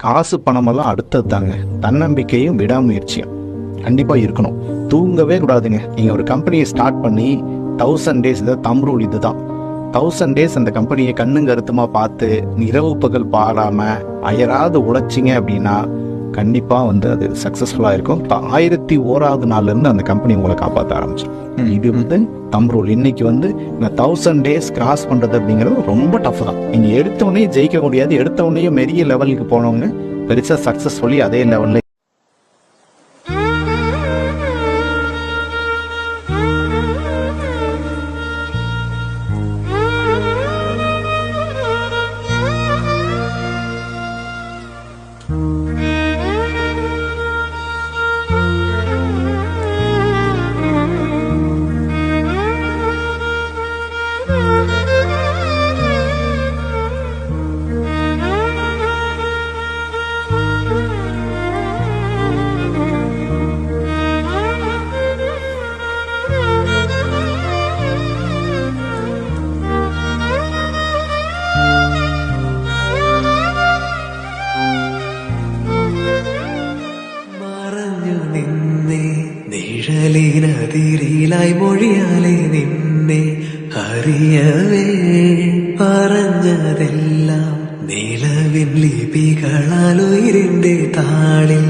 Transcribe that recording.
காசு பணமெல்லாம் அடுத்தது தாங்க. தன்னம்பிக்கையும் விடாமுயற்சியும் கண்டிப்பாக இருக்கணும். தூங்கவே கூடாதுங்க. நீங்கள் ஒரு கம்பெனியை ஸ்டார்ட் பண்ணி 1000 days, இதை தம் ரூல் இது தான். 1000 days அந்த கம்பெனியை கண்ணுங்க கருத்துமாக பார்த்து இரவு பகல் பாடாமல் அயராது உழைச்சிங்க அப்படின்னா கண்டிப்பாக அது சக்ஸஸ்ஃபுல்லாக இருக்கும். 1001வது நாள்லேருந்து அந்த கம்பெனி உங்களை காப்பாற்ற ஆரம்பிச்சு. இது தம் ரூல். இன்னைக்கு இந்த 1000 days கிராஸ் பண்ணுறது அப்படிங்கிறது ரொம்ப டஃப் தான். நீங்கள் எடுத்தோடனே ஜெயிக்க முடியாது. எடுத்தோடனே பெரிய லெவலுக்கு போனவங்க பெருசாக சக்ஸஸ்ஃபுல்லி அதே லெவலில் നിഴലിനതിരിലായി മൊഴിയാലെ നിന്നെ അറിയവേ പറഞ്ഞതെല്ലാം നിലവിൻ ലിപികളാൽ ഉയിരിന്റെ താളിൽ